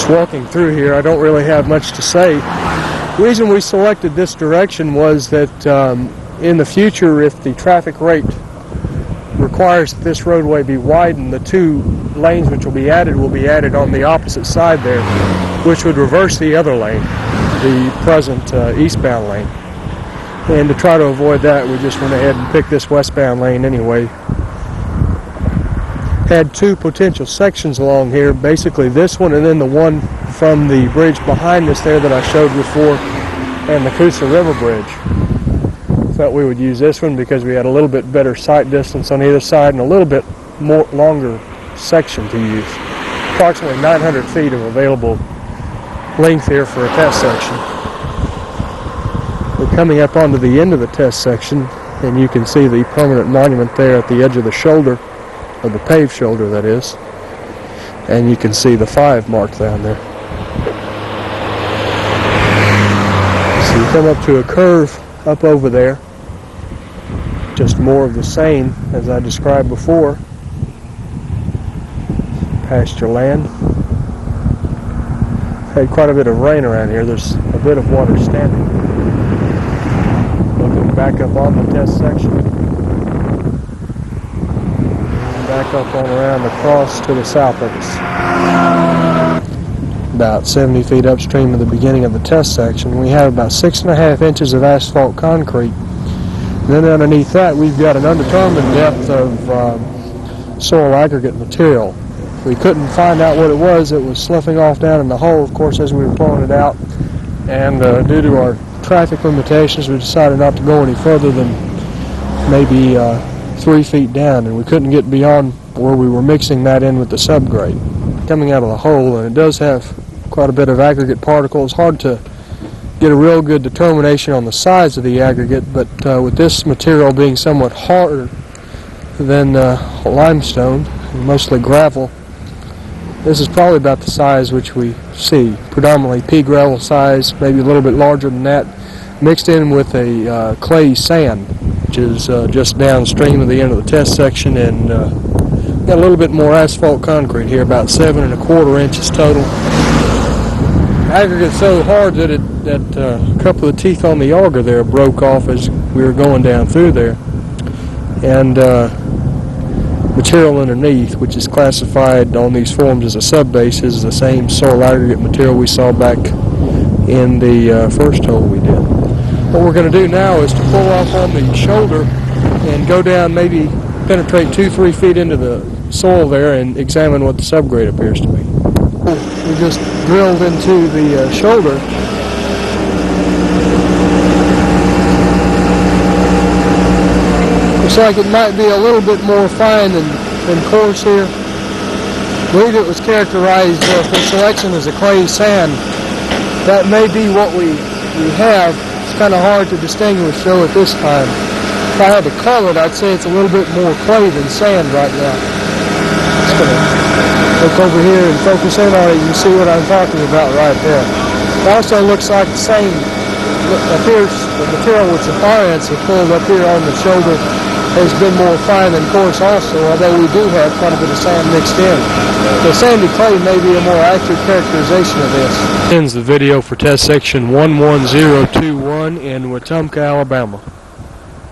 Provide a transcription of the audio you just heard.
Just walking through here, I don't really have much to say. The reason we selected this direction was that in the future, if the traffic rate requires that this roadway be widened, the two lanes which will be added on the opposite side there, which would reverse the other lane, the present eastbound lane. And to try to avoid that, we just went ahead and picked this westbound lane anyway. Had two potential sections along here, basically this one and then the one from the bridge behind us there that I showed before, and the Coosa River Bridge. Thought we would use this one because we had a little bit better sight distance on either side and a little bit more longer section to use. Approximately 900 feet of available length here for a test section. We're coming up onto the end of the test section, and you can see the permanent monument there at the edge of the shoulder, of the paved shoulder that is, and you can see the 5 marked down there. So you come up to a curve up over there, just more of the same as I described before. Pasture land. Had quite a bit of rain around here. There's a bit of water standing. Looking back up on the test section. Back up on around across to the south of us. About 70 feet upstream of the beginning of the test section, we have about 6.5 inches of asphalt concrete. And then underneath that, we've got an undetermined depth of soil aggregate material. We couldn't find out what it was. It was sloughing off down in the hole, of course, as we were pulling it out. And due to our traffic limitations, we decided not to go any further than maybe 3 feet down, and we couldn't get beyond where we were mixing that in with the subgrade. Coming out of the hole, and it does have quite a bit of aggregate particles. Hard to get a real good determination on the size of the aggregate, but with this material being somewhat harder than limestone, mostly gravel, this is probably about the size which we see. Predominantly pea gravel size, maybe a little bit larger than that, mixed in with a clay sand, which is just downstream of the end of the test section, and got a little bit more asphalt concrete here, about 7¼ inches total. Aggregate so hard that a couple of teeth on the auger there broke off as we were going down through there, and material underneath, which is classified on these forms as a subbase, is the same soil aggregate material we saw back in the first hole we did. What we're going to do now is to pull off on the shoulder and go down, maybe penetrate 2-3 feet into the soil there and examine what the subgrade appears to be. We just drilled into the shoulder. Looks like it might be a little bit more fine than coarse here. I believe it was characterized for selection as a clay sand. That may be what we have. It's kind of hard to distinguish though at this time. If I had to call it, I'd say it's a little bit more clay than sand right now. Just going to look over here and focus in on it. You can see what I'm talking about right there. It also looks like the same, appears the material which the fire ants have pulled up here on the shoulder has been more fine than coarse also, although we do have quite a bit of sand mixed in. The sandy clay may be a more accurate characterization of this. Ends the video for test section 11021 in Wetumpka, Alabama.